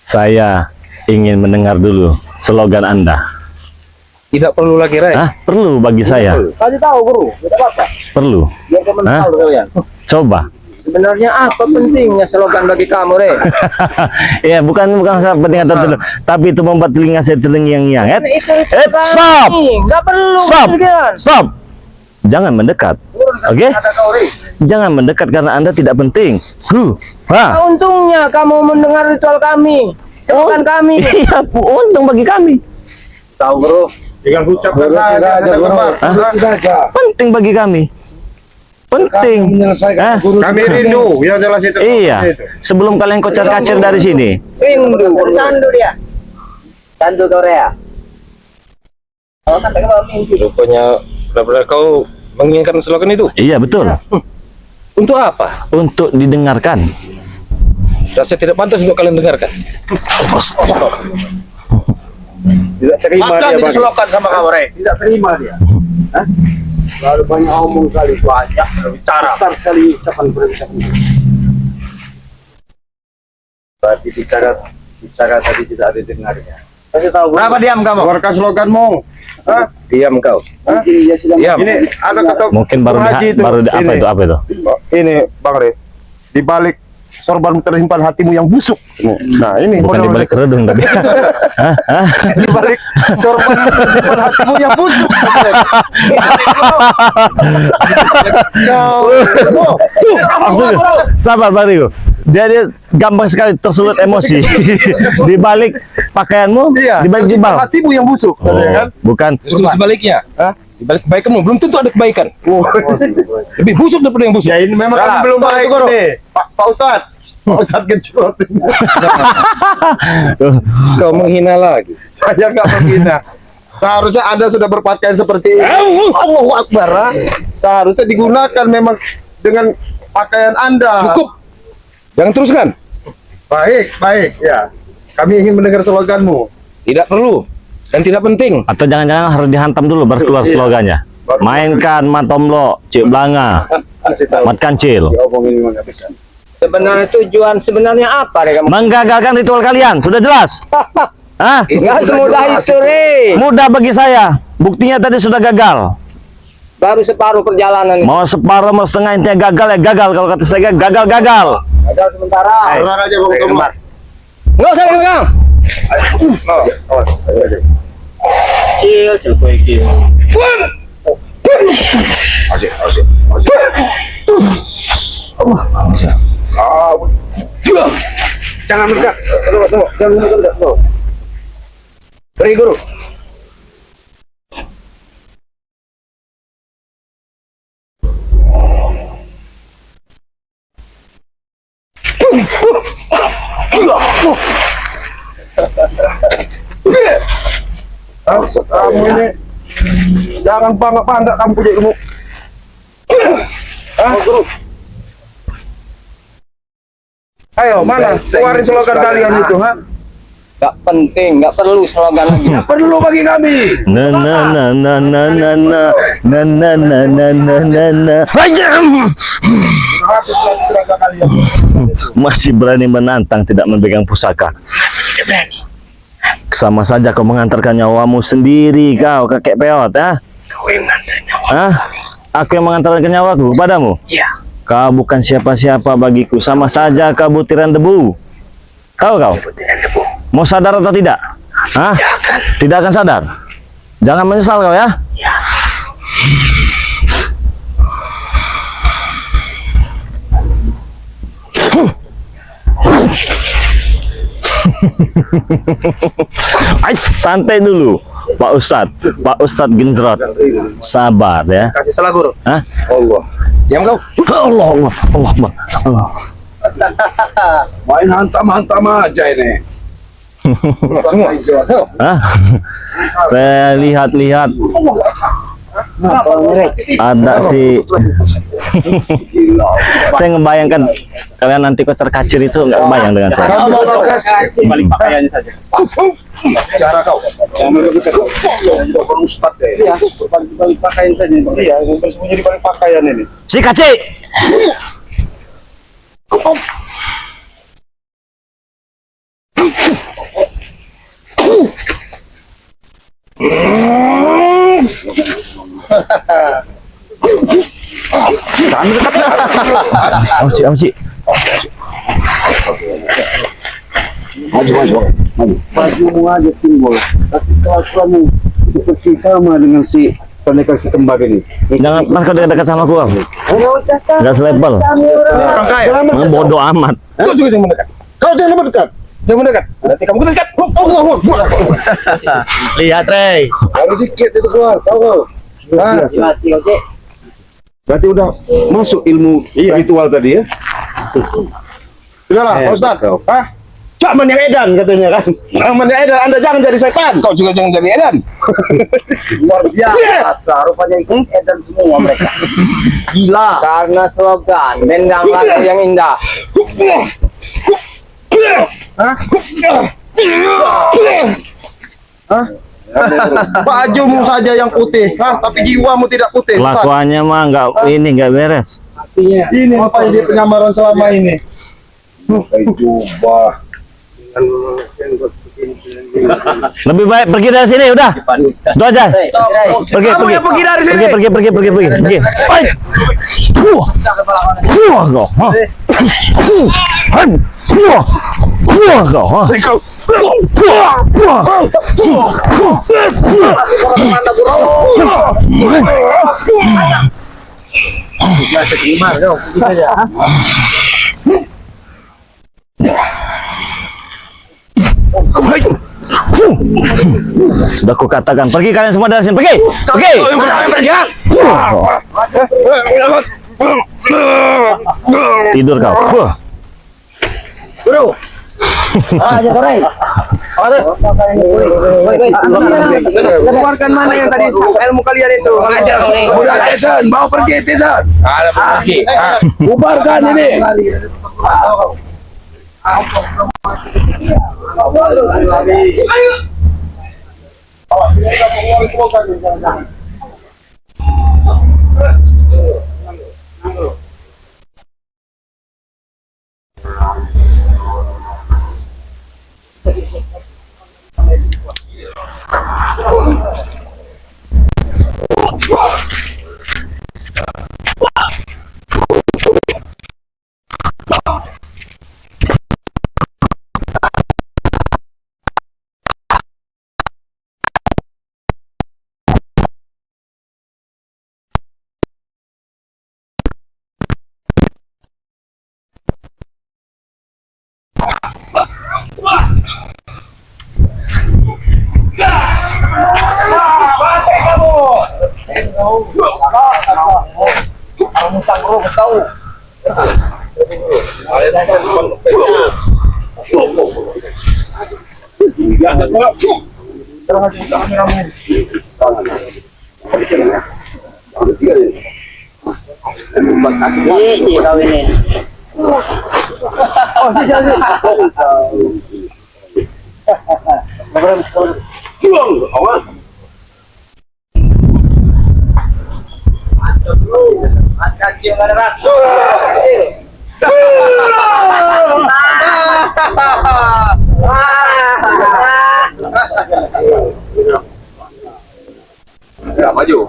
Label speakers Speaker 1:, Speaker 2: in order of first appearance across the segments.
Speaker 1: Saya ingin mendengar dulu slogan Anda.
Speaker 2: Tidak perlu lagi, Ray.
Speaker 1: Hah? Perlu bagi saya.
Speaker 2: Kasih tahu, Guru. Tidak apa-apa.
Speaker 1: Perlu.
Speaker 2: Biar teman
Speaker 1: Hah?
Speaker 2: tahu kalian.
Speaker 1: Coba.
Speaker 2: Sebenarnya apa pentingnya slogan bagi kamu, Ray?
Speaker 1: Ya, bukan penting atau tidak, tapi itu membuat telinga saya terngiang-ngiang.
Speaker 2: Stop. Nggak perlu.
Speaker 1: Stop.
Speaker 2: Kalian.
Speaker 1: Stop. Jangan mendekat. Oke? Jangan mendekat karena Anda tidak penting.
Speaker 2: Nah, untungnya kamu mendengar ritual kami. Slogan kami.
Speaker 1: Iya, untung bagi kami.
Speaker 2: Tahu, Guru.
Speaker 3: Tinggal ucapkan saja.
Speaker 1: Penting bagi kami. Penting.
Speaker 3: Kami rindu yang jelas itu.
Speaker 1: Iya. Sebelum kalian kocar-kacir dari sini.
Speaker 2: Rindu. Candu dia. Candu Korea. Oh, kan mimpi.
Speaker 3: Rupanya benar-benar kau menginginkan slogan itu.
Speaker 1: Iya, betul.
Speaker 3: Untuk apa?
Speaker 1: Untuk didengarkan.
Speaker 3: Rasa tidak pantas untuk kalian dengarkan. Tidak terima
Speaker 2: Makan
Speaker 3: dia.
Speaker 2: itu slogan sama kamu, Ray.
Speaker 3: Tidak terima dia. Lalu banyak omong kali, banyak berbicara. Besar sekali ucapan berucapan. Berarti bicara tadi tidak ada dengarnya. Kasih tahu.
Speaker 2: Kenapa diam kamu?
Speaker 3: Keluarkan sloganmu. Hah? Diam kau. Hah? Diam. Ini ada kata
Speaker 1: Mungkin baru apa itu?
Speaker 3: Ini Bang Re. Di balik sorban tersimpan hatimu yang busuk. Nah, ini
Speaker 1: Bukan di balik kerudung tapi.
Speaker 3: di balik sorban tersimpan hatimu yang busuk.
Speaker 1: Sabar Barigo. Dia gampang sekali tersulut emosi. Di balik pakaianmu,
Speaker 3: Iya,
Speaker 1: di balik jubah.
Speaker 3: hatimu yang busuk, ya kan?
Speaker 1: Bukan.
Speaker 2: Justru sebaliknya. Di balik kebaikanmu belum tentu ada kebaikan. Lebih busuk daripada yang busuk.
Speaker 3: Ya ini memang kan belum baik nih. Pak Ustadz. Pak Ustadz Gencot.
Speaker 2: Kau menghina lagi.
Speaker 3: Saya nggak menghina. Seharusnya Anda sudah berpakaian seperti ini. Allahu Akbar. Ha? Seharusnya digunakan memang dengan pakaian Anda.
Speaker 2: Cukup. Jangan teruskan.
Speaker 3: Baik, ya. Kami ingin mendengar sloganmu.
Speaker 2: Tidak perlu dan tidak penting.
Speaker 1: Atau jangan-jangan harus dihantam dulu baru keluar slogannya. Mainkan matomlo, cik belanga, mat kancil.
Speaker 3: Diomongin memang nggak bisa.
Speaker 2: Sebenarnya tujuan sebenarnya apa, Ray?
Speaker 1: Menggagalkan ritual kalian, sudah jelas? Hah?
Speaker 2: Nggak semudah itu, Ray.
Speaker 1: Mudah bagi saya. Buktinya tadi sudah gagal.
Speaker 2: Baru separuh perjalanan.
Speaker 1: Mau separuh, mau setengah, intinya gagal ya gagal. Kalau kata saya gagal.
Speaker 2: Ada sementara.
Speaker 3: Tenang aja, Bang Kemar.
Speaker 2: Nggak usah pegang. Cil, coba iki.
Speaker 3: Asik. Jangan mendekat. Tunggu. Jangan mendekat. Beri Guru. Kamu ini jangan bangga kamu punya ilmu. Guru. Ayo, mana? Keluarin slogan kalian itu, ha?
Speaker 2: Nggak penting, nggak perlu slogan lagi.
Speaker 3: Perlu bagi kami.
Speaker 1: Masih berani menantang tidak memegang pusaka. Sama saja kau mengantarkan nyawamu sendiri, kau kakek peot, ya?
Speaker 2: Kau yang ngantar nyawa.
Speaker 1: Hah? Aku yang mengantarkan nyawaku padamu?
Speaker 2: Iya.
Speaker 1: Kau bukan siapa-siapa bagiku, sama saja kau butiran debu. Kau.
Speaker 2: Butiran debu.
Speaker 1: Mau sadar atau tidak? Hah? Tidak akan sadar. Jangan menyesal kau ya.
Speaker 2: Ya.
Speaker 1: Santai dulu, Pak Ustadz Genjrot. Sabar ya.
Speaker 3: Kasih salah Guru.
Speaker 1: Hah?
Speaker 3: Allah.
Speaker 1: Diam kau. Allah.
Speaker 3: Main hantam-hantam aja ini. Semua.
Speaker 1: Hah? Saya lihat-lihat ada si saya ngebayangkan kalian nanti kocar-kacir itu nggak bayang dengan saya.
Speaker 2: Balik pakaiannya saja.
Speaker 3: Cara kau. Ustaz deh.
Speaker 2: Iya, balik pakaian saja.
Speaker 3: Iya, bersembunyi di balik pakaian ini.
Speaker 1: Si kacik.
Speaker 2: Kami dekat dah.
Speaker 1: Apa sih?
Speaker 4: Bajumu aja timbul, tapi kelakuanmu itu persis sama dengan si pendekar si kembar ini.
Speaker 1: Jangan pas kau dekat sama aku. Enggak selevel.
Speaker 3: Orang kaya.
Speaker 1: Bodoh amat.
Speaker 2: Kau juga yang mendekat.
Speaker 3: Kau jangan mendekat.
Speaker 2: Jangan mendekat. Nanti kamu kena dekat.
Speaker 1: Lihat, Rey.
Speaker 3: Baru dikit itu keluar, tahu kau?
Speaker 4: Berarti udah masuk ilmu ritual tadi ya?
Speaker 3: Sudahlah, Pak Ustaz. Hah? Zaman yang edan katanya kan. Zaman yang edan, Anda jangan jadi setan.
Speaker 2: Kau juga jangan jadi edan.
Speaker 4: Luar biasa, rupanya ikut edan semua mereka. Gila.
Speaker 5: Karena slogan dendang lagu yang indah.
Speaker 3: Bajumu saja yang putih, tapi jiwamu tidak putih. Ustaz.
Speaker 1: Kelakuannya mah nggak beres.
Speaker 3: Ini apa yang dia penyamaran selama ini?
Speaker 4: Pakai jubah.
Speaker 1: Lebih baik pergi dari sini udah. Itu aja. Pergi.
Speaker 3: pergi dari sini.
Speaker 1: Pergi. Hai. Kau. Sudah aku katakan pergi kalian semua dari sini. Pergi. Tidur kau.
Speaker 5: Keluarkan mana yang tadi ilmu kalian itu?
Speaker 2: Udah Tyson, bawa pergi Tyson. Ada pergi.
Speaker 3: Bubarkan ini.
Speaker 2: Ya, maju.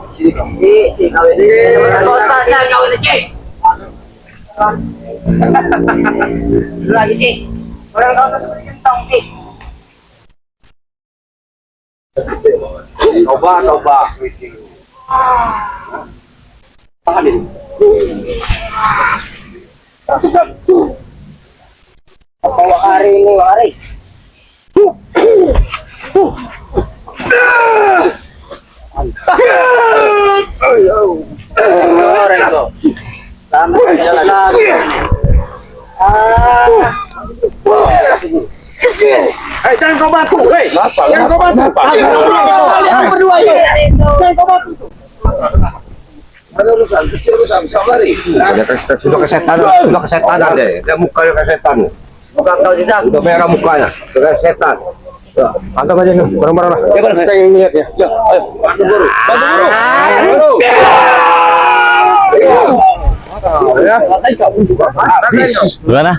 Speaker 4: Coba.
Speaker 5: Bawa hari ini, hari.
Speaker 3: Jangan kau batu, jangan kau batu.
Speaker 5: Kalian berdua ya.
Speaker 3: Jangan kau batu.
Speaker 4: Ada urusan kecil sudah kesetan deh. Dia mukanya kesetan.
Speaker 5: Bukan kau sisa.
Speaker 4: Udah merah mukanya, kesetan. Antar aja nih, bareng-bareng lah. Ya, kita yang lihat ya. Ya, ayo. Bantu guru.
Speaker 1: Gimana?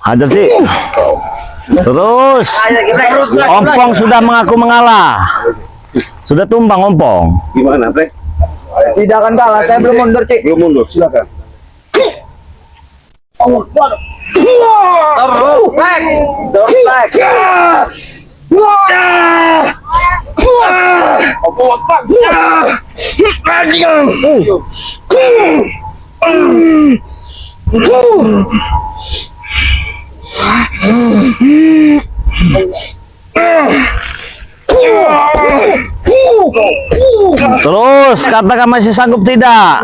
Speaker 1: Hajar sih. Terus ompong sudah mengaku mengalah. Sudah tumbang ompong.
Speaker 3: Gimana, Bre?
Speaker 5: Tidak akan kalah, saya belum mundur, Cik.
Speaker 3: Belum mundur, silakan.
Speaker 5: Back.
Speaker 1: Terus katakan masih sanggup tidak?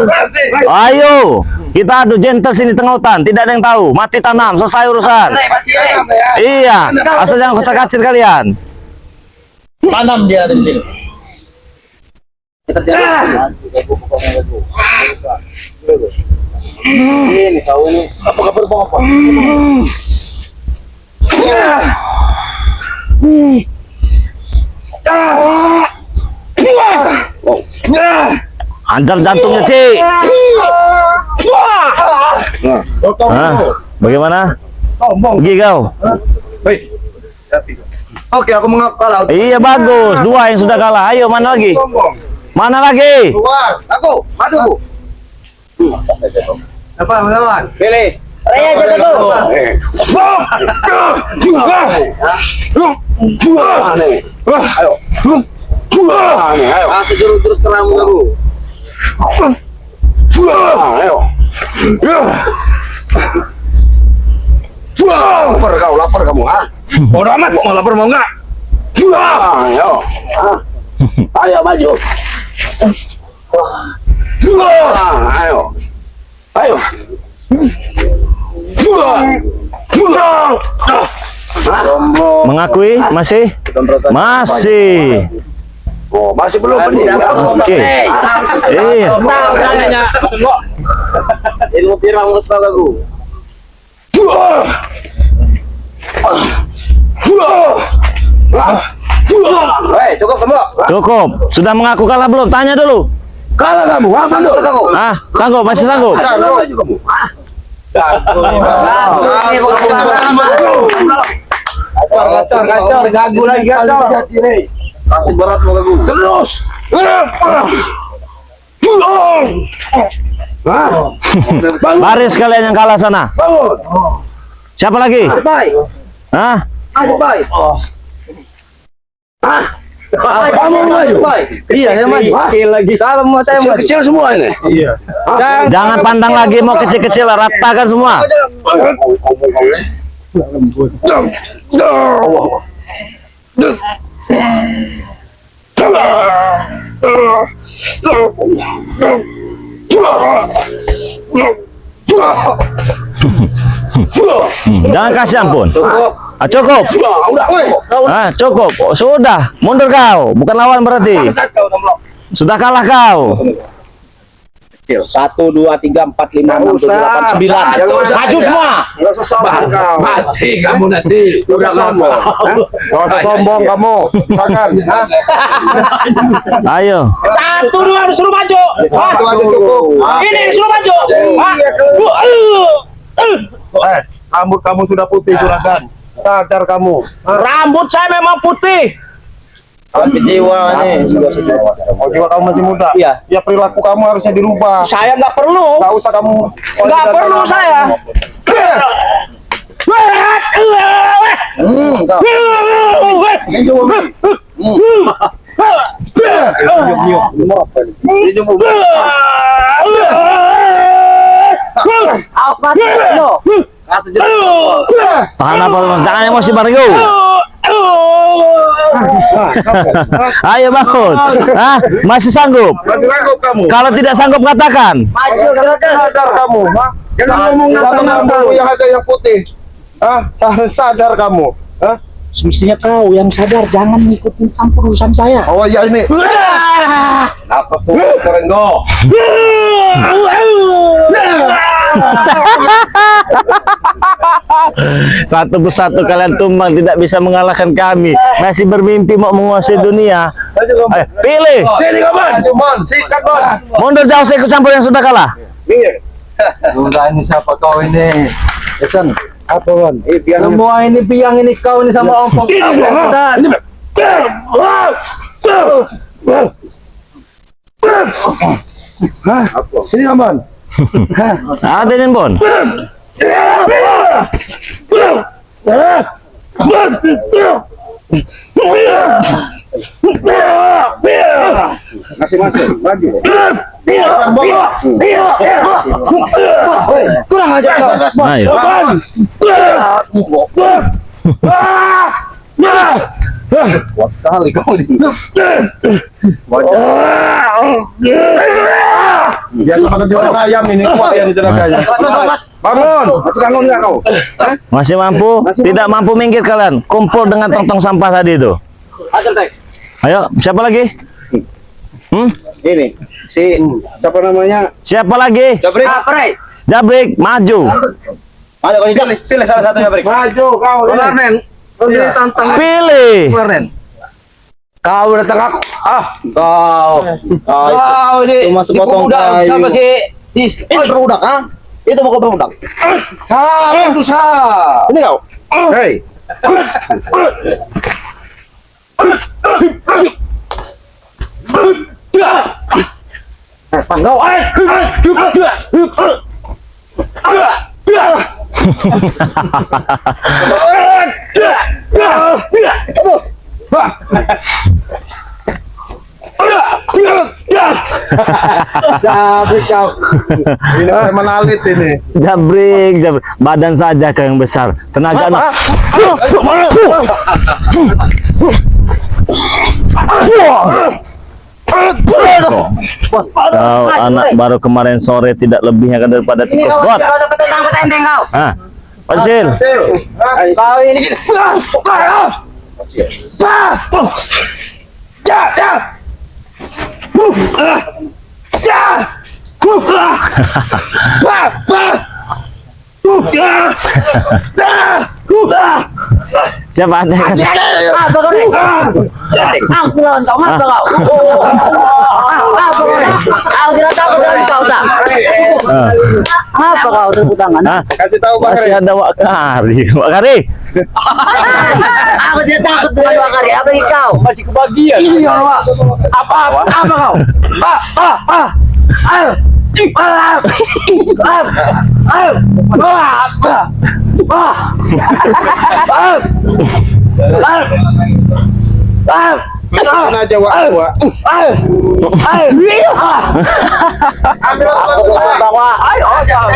Speaker 1: Ayo, kita adu gentle sini tengah hutan, tidak ada yang tahu. Mati tanam, selesai urusan. Iya, asal jangan kocak-kacir kalian.
Speaker 6: Tanam dia di sini. Ini tahu ini apa kabar bang apa?
Speaker 1: Hajar jantungnya, Cik. Bagaimana? Pergi kau.
Speaker 3: Oke, aku mengaku kalah.
Speaker 1: Iya, bagus. Dua yang sudah kalah. Ayo, mana lagi? Mana lagi?
Speaker 5: Aku, maju.
Speaker 4: Apa melawan?
Speaker 5: Pilih. Raya jaga tuh.
Speaker 3: Ayo.
Speaker 5: Kasih jurus-jurus terang kamu.
Speaker 3: Ayo. Lapar kamu, ha?
Speaker 2: Bodoh amat, mau lapar mau enggak?
Speaker 3: Ayo. Ayo maju. Ayo. Ayo.
Speaker 1: Mengakui? Masih? Masih.
Speaker 3: Oh, masih belum meninggal.
Speaker 1: Oke. Iya.
Speaker 5: Ilmu pirang mustahil aku.
Speaker 3: Hei, cukup kamu.
Speaker 1: Cukup. Sudah mengaku kalah belum? Tanya dulu.
Speaker 3: Kalah kamu. Sanggup kamu.
Speaker 1: Ah, sanggup? Masih sanggup?
Speaker 4: Kacor, gagu lagi kacor.
Speaker 3: Kasih berat mau kamu.
Speaker 2: Terus.
Speaker 1: Baris kalian yang kalah sana. Siapa lagi?
Speaker 5: Baik.
Speaker 1: Hah?
Speaker 5: Ayo baik.
Speaker 3: Kamu maju.
Speaker 4: Iya, saya maju. Lagi. Kalau mau saya maju.
Speaker 3: Kecil semua ini.
Speaker 1: Jangan pandang lagi mau kecil-kecil, ratakan semua. Jangan kasih ampun. Ah, cukup. Ah, cukup. Oh, sudah, mundur kau. Bukan lawan berarti. Sudah kalah kau.
Speaker 5: 1, 2, 3, 4, 5, 6, 7, 8, 9. Maju semua.
Speaker 3: Mati kamu nanti. Udah sombong. Gak usah sombong kamu. Makan.
Speaker 1: Ayo.
Speaker 5: 1, 2 suruh maju.
Speaker 3: Satu aja cukup.
Speaker 5: Ini suruh maju.
Speaker 3: Rambut kamu sudah putih, Juragan. Sadar kamu.
Speaker 5: Rambut saya memang putih.
Speaker 3: Jiwa nih. Oh, jiwa kamu masih muda.
Speaker 5: Iya.
Speaker 3: Ya perilaku kamu harusnya dirubah.
Speaker 5: Saya nggak perlu.
Speaker 3: Gak usah kamu.
Speaker 5: Nggak perlu saya. Awas mati lo. Kasih jurus.
Speaker 1: Tahan apa? Jangan emosi Mario. Ayo bangun. Hah? Masih sanggup?
Speaker 3: Masih sanggup kamu.
Speaker 1: Kalau tidak sanggup katakan.
Speaker 5: Maju
Speaker 3: Sadar kamu. Jangan ngomong kamu yang ada yang putih. Sadar kamu.
Speaker 5: Semestinya kau yang sadar, jangan ngikutin campur urusan saya.
Speaker 3: Oh ya ini. Apa tuh Kerengo?
Speaker 1: Satu persatu kalian tumbang, tidak bisa mengalahkan kami. Masih bermimpi mau menguasai dunia. Ayo, pilih.
Speaker 2: Sini kawan.
Speaker 3: Maju Mon, sikat Mon.
Speaker 1: Mundur jauh, saya ikut campur yang sudah kalah.
Speaker 4: Udah ini siapa kau ini? Pesan.
Speaker 3: Apa Mon?
Speaker 4: Semua ini biang ini kau ini sama ompong. Pesan.
Speaker 2: Sini kawan.
Speaker 1: Ada nih Bon.
Speaker 2: Masing-masing maju.
Speaker 5: Kurang aja kau.
Speaker 1: Ayo.
Speaker 4: Kali kau ini.
Speaker 3: Biasa makan jualan ayam ini kuat ya di tenaganya. Bangun.
Speaker 2: Masih bangun nggak kau?
Speaker 1: Masih mampu? Tidak mampu minggir kalian. Kumpul dengan tong-tong sampah tadi itu. Ayo, siapa lagi?
Speaker 2: Ini si siapa namanya?
Speaker 1: Siapa lagi?
Speaker 2: Jabrik.
Speaker 1: Jabrik, maju.
Speaker 2: Ada kau pilih salah satu Jabrik.
Speaker 3: Maju kau.
Speaker 4: Nen. Kau ini tantang.
Speaker 1: Pilih.
Speaker 4: Nen.
Speaker 2: Kau udah tengah.
Speaker 4: Kau ini
Speaker 2: Cuma sepotong kayu.
Speaker 4: Siapa sih?
Speaker 3: Berudak ah? Itu mau berudak.
Speaker 2: Salah itu salah.
Speaker 3: Ini kau. Hei.
Speaker 2: Pangau.
Speaker 3: Jabrik kau. Ini saya menalit ini.
Speaker 1: Jabrik, jabrik. Badan saja kau yang besar. Tenaga anak. Kau anak baru kemarin sore tidak lebihnya kan daripada tikus got.
Speaker 5: Petentang kau.
Speaker 1: Ah, pensil.
Speaker 5: Kau ini.
Speaker 1: Siapa ada?
Speaker 5: Apa kau ini? Aku lawan kau, apa kau? Apa kau ini? Aku tidak takut dengan kau tak? Apa kau tepuk tangan?
Speaker 1: Ah,
Speaker 3: Kasih tahu Bang
Speaker 1: masih
Speaker 3: Re.
Speaker 1: ada Wak Kari. Wak Kari.
Speaker 5: Aku tidak takut dengan Wakari. Apa ini kau?
Speaker 2: Masih kebagian.
Speaker 5: Ini Wak. Apa kau?
Speaker 3: Bikin aja Wak. Ambil
Speaker 5: Bawa.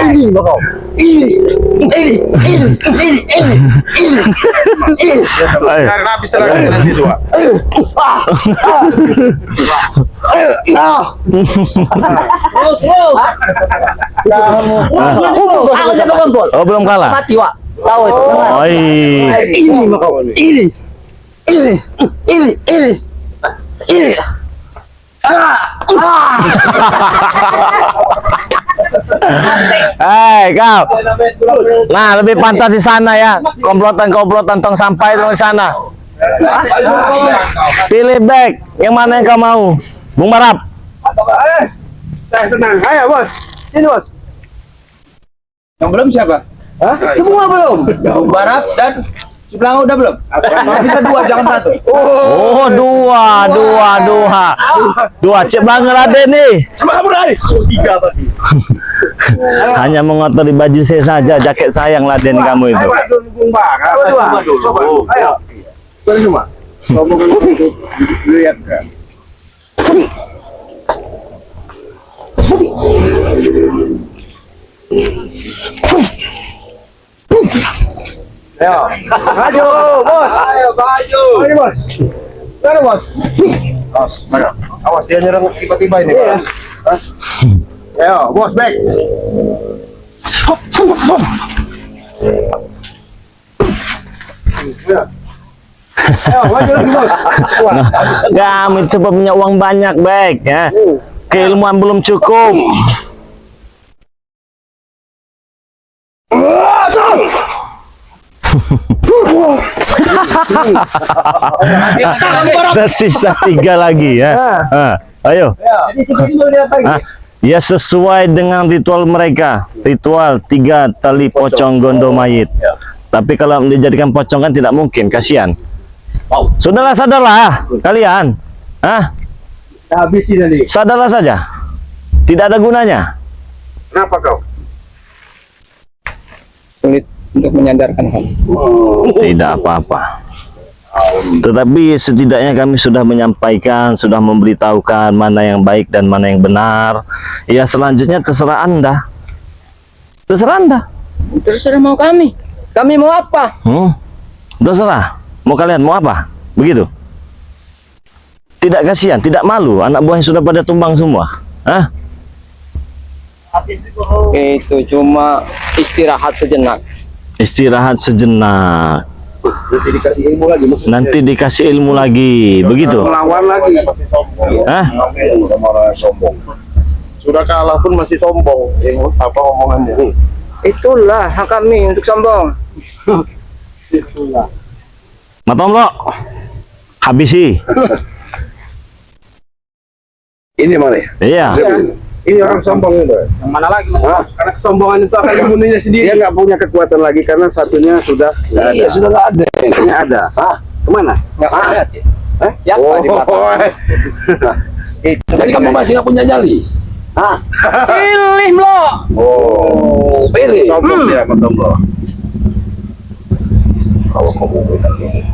Speaker 5: Ini kau. Ini.
Speaker 1: Ayo.
Speaker 3: Karena habis lagi nanti itu Wak.
Speaker 5: Aku siapa kompol?
Speaker 1: Oh, belum kalah.
Speaker 5: Mati Wak. Tahu itu.
Speaker 1: Oi.
Speaker 5: Ini kau. Ini.
Speaker 1: Hei kau. Nah, lebih pantas di sana ya. Komplotan tong sampah itu di sana. Pilih back. Yang mana yang kau mau? Bung Barap.
Speaker 3: Tenang. Ayo Bos. Ini Bos.
Speaker 2: Yang belum siapa?
Speaker 3: Semua belum.
Speaker 2: Barat dan Ciplangau udah belum? Bisa dua, jangan satu.
Speaker 1: Oh, dua. Cek banget Raden nih.
Speaker 2: Sama kamu Rai. Tiga berarti.
Speaker 1: Hanya mengotori baju saya saja, jaket sayang Raden kamu itu.
Speaker 3: Coba. Ayo. Semua.
Speaker 2: Lihat kan.
Speaker 3: Ayo. Maju, Bos. Ayo, maju. Ayo, Bos. Mana, Bos? Awas dia nyerang tiba-tiba ini. Hah? Ayo, Bos, back. Ayo, maju lagi, Bos.
Speaker 1: Kamu coba punya uang banyak, baik ya. Keilmuan belum cukup. Tersisa 3 lagi ya. Ayo. Ya sesuai dengan ritual mereka. Ritual 3 tali pocong gondo mayit. Tapi kalau dijadikan pocong kan tidak mungkin, kasihan. Sudahlah, sadarlah kalian.
Speaker 3: Habisin tadi.
Speaker 1: Sadarlah saja. Tidak ada gunanya.
Speaker 3: Kenapa kau?
Speaker 4: Sulit untuk menyadarkan kamu.
Speaker 1: Tidak apa-apa. Tetapi setidaknya kami sudah menyampaikan, sudah memberitahukan mana yang baik dan mana yang benar. Ya selanjutnya terserah Anda. Terserah Anda.
Speaker 4: Terserah mau kami. Kami mau apa?
Speaker 1: Terserah. Mau kalian mau apa? Begitu. Tidak kasihan, tidak malu anak buah yang sudah pada tumbang semua.
Speaker 4: Itu cuma istirahat sejenak.
Speaker 1: Istirahat sejenak.
Speaker 3: Nanti dikasih ilmu lagi.
Speaker 1: Nanti dikasih ilmu lagi. Begitu.
Speaker 3: Melawan lagi. Sama orang sombong. Sudah kalah pun masih sombong. Apa omongannya?
Speaker 4: Itulah hak kami untuk sombong.
Speaker 1: Matomlo. Habisi.
Speaker 3: Ini mana?
Speaker 1: Iya.
Speaker 3: Ini orang sombong itu.
Speaker 4: Yang mana lagi?
Speaker 3: Karena kesombongan itu akan membunuhnya sendiri. Dia nggak punya kekuatan lagi karena satunya sudah nggak ada. Sudah nggak ada. Ini ada. Kemana?
Speaker 4: Nggak ada. Siapa di belakang?
Speaker 3: Jadi kamu masih nggak punya nyali?
Speaker 4: Pilih lo.
Speaker 3: Oh, pilih. Sombong dia, sombong. Kalau kamu pilih.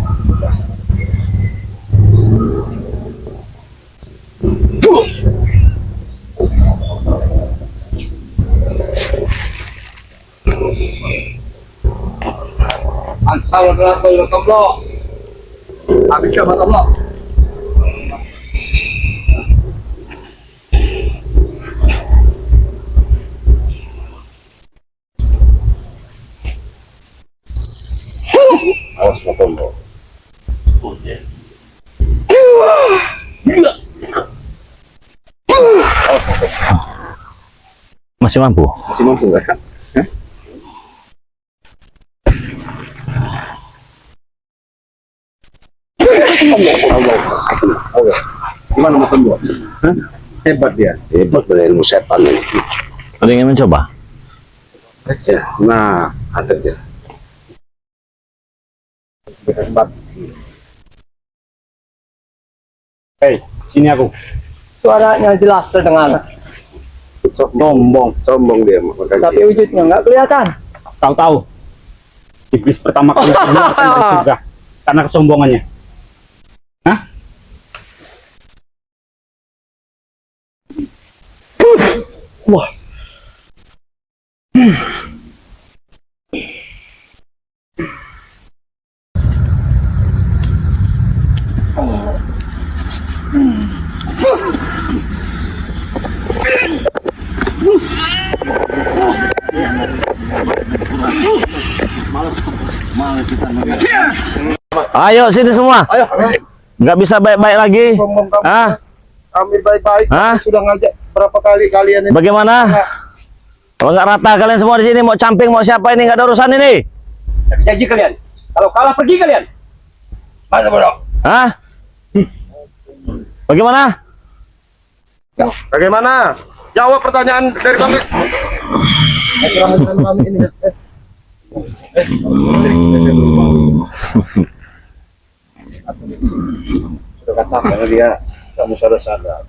Speaker 4: Habis coba kamu.
Speaker 3: Awas sombong.
Speaker 1: Masih mampu.
Speaker 3: Masih mampu nggak? Gimana mau sembuh? Hebat dia. Hebat berilmu setan ini.
Speaker 1: Ada yang ingin mencoba?
Speaker 3: Nah, ada dia. Hebat. Hei, sini aku.
Speaker 4: Suaranya jelas terdengar.
Speaker 3: Sombong dia.
Speaker 4: Tapi wujudnya nggak kelihatan.
Speaker 2: Tahu-tahu iblis pertama kali keluar dari surga karena kesombongannya.
Speaker 4: Wah.
Speaker 1: Ayo sini semua.
Speaker 3: Ayo.
Speaker 1: Nggak bisa baik-baik lagi.
Speaker 3: Kami baik-baik.
Speaker 1: Hah?
Speaker 3: Sudah ngajak berapa kali kalian ini.
Speaker 1: Bagaimana? Kalau nggak rata kalian semua di sini mau camping mau siapa ini nggak ada urusan ini.
Speaker 2: Janji kalian. Kalau kalah pergi kalian. Mana bodoh?
Speaker 1: Bagaimana?
Speaker 3: Bagaimana? Jawab pertanyaan dari kami. Sudah katakan dia kamu sadar.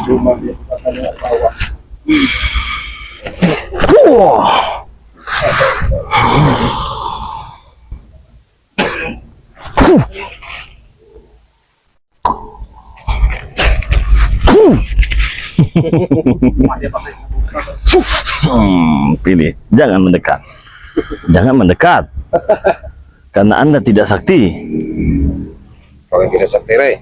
Speaker 3: Cuma dia katanya bawa.
Speaker 1: Pilih, jangan mendekat. Jangan mendekat. Karena Anda tidak sakti.
Speaker 3: Kau yang tidak sakti, Rey.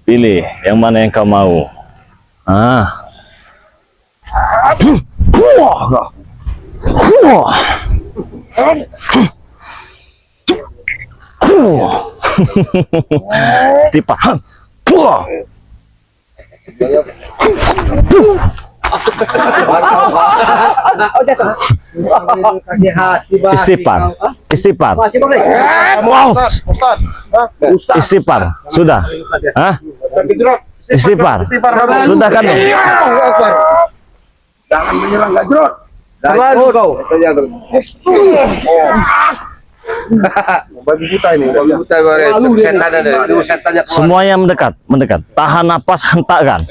Speaker 1: Pilih yang mana yang kau mau. Istighfar. Istighfar. Wow. Istighfar. Sudah. Istighfar. Sudah kan?
Speaker 3: Jangan menyerang Gajrot.
Speaker 4: Terlalu kau.
Speaker 3: Babi buta ini.
Speaker 4: Babi buta setan ada. Itu setannya keluar.
Speaker 1: Semuanya mendekat. Tahan napas, hentakkan.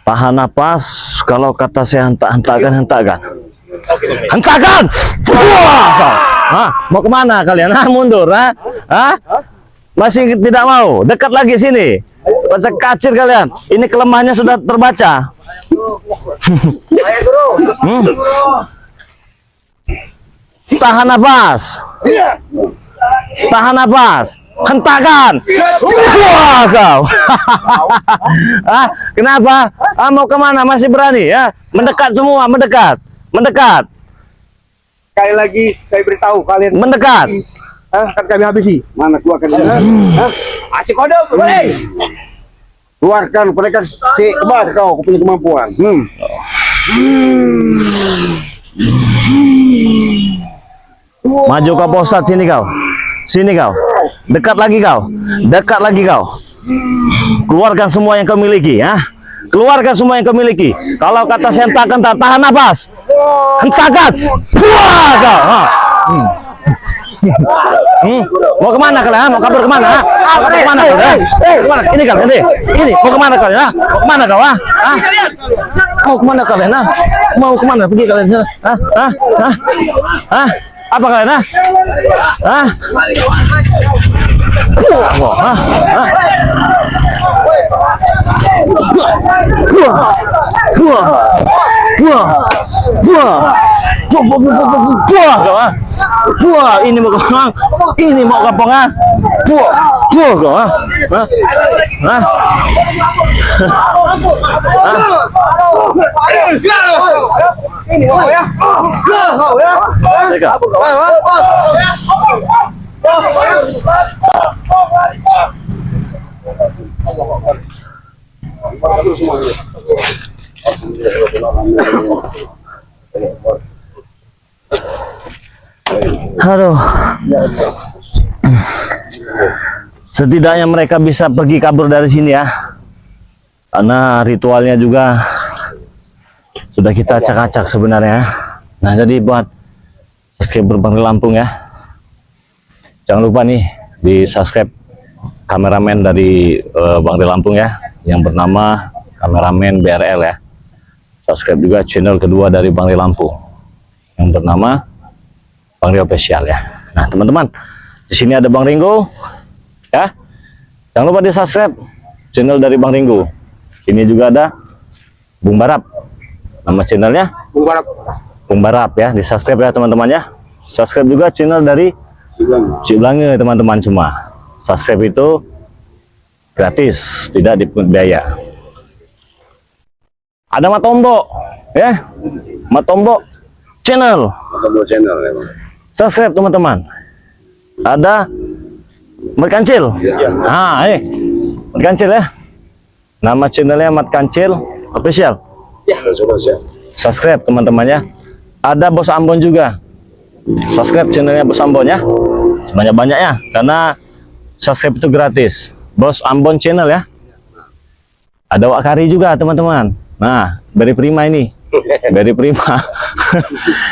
Speaker 1: Tahan napas. Kalau kata saya hentakkan. Hentakan! Wah, mau kemana kalian? Mundur, Masih tidak mau? Dekat lagi sini. Baca kacir kalian. Ini kelemahannya sudah terbaca. Tahan nafas. Tahan nafas. Hentakan. Wah, kau. Kenapa? Mau kemana? Masih berani ya? Mendekat semua, mendekat.
Speaker 4: Sekali lagi saya beritahu kalian.
Speaker 1: Mendekat.
Speaker 4: Akan kami habisi. Mana keluarkan dia? Asik kode,
Speaker 3: Keluarkan mereka si kemar kau punya kemampuan.
Speaker 1: Maju kau posat sini kau. Dekat lagi kau. Keluarkan semua yang kau miliki, ya. Keluarkan semua yang kau miliki. Kalau kata saya hentakan, tahan nafas. Hentakan. Wah, kau. Mau kemana kalian? Mau kabur kemana? Mau kemana kalian? Ini kalian ini. Mau kemana kalian? Mau kemana kau? Mau kemana kalian? Mau kemana? Pergi kalian? Apa kalian? Ini mau kapong,
Speaker 4: ini mau ya.
Speaker 1: Aduh. Setidaknya mereka bisa pergi kabur dari sini ya. Karena ritualnya juga sudah kita acak-acak sebenarnya. Nah, jadi buat subscriber Bang Lampung ya, jangan lupa nih di subscribe kameramen dari Bang Lampung ya, yang bernama kameramen BRL ya. Subscribe juga channel kedua dari Bang Lampung yang bernama Bang Rio Official ya. Nah teman-teman, di sini ada Bang Ringo ya, jangan lupa di subscribe channel dari Bang Ringo. Ini juga ada Bung Barap, nama channelnya Bung Barap ya, di subscribe ya teman-teman ya. Subscribe juga channel dari Cik Blange teman-teman, semua subscribe itu gratis, tidak dipungut biaya. Ada Matombo ya, Matombo channel. Subscribe teman-teman. Ada Mat Kancil. Mat Kancil ya. Nama channelnya Mat Kancil Official. Subscribe teman-teman ya. Ada Bos Ambon juga. Subscribe channelnya Bos Ambon ya. Sebanyak-banyaknya, karena subscribe itu gratis. Bos Ambon channel ya. Ada Wak Kari juga teman-teman. Nah, dari Prima ini. Dari Prima.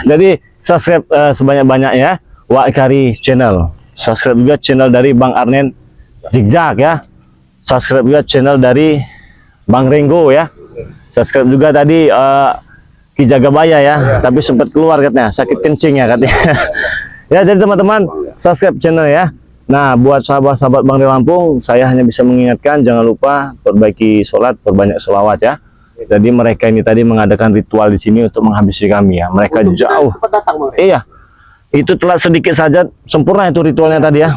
Speaker 1: Jadi subscribe sebanyak-banyaknya Wak Kari channel. Subscribe juga channel dari Bang Arnen Zigzag ya. Subscribe juga channel dari Bang Ringo ya. Subscribe juga tadi Ki Jagabaya ya, tapi sempat keluar katanya, sakit kencing ya katanya. Ya, jadi teman-teman subscribe channel ya. Nah, buat sahabat-sahabat Bang Lampung, saya hanya bisa mengingatkan jangan lupa perbaiki sholat, perbanyak sholawat ya. Jadi mereka ini tadi mengadakan ritual di sini untuk menghabisi kami ya. Mereka jauh. Iya. Itu telah sedikit saja sempurna itu ritualnya tadi ya.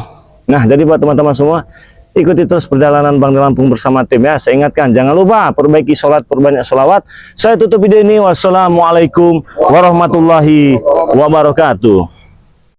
Speaker 1: Nah, jadi buat teman-teman semua, ikuti terus perjalanan Bang Lampung bersama tim ya. Saya ingatkan, jangan lupa perbaiki sholat, perbanyak sholawat. Saya tutup video ini. Wassalamualaikum warahmatullahi wabarakatuh.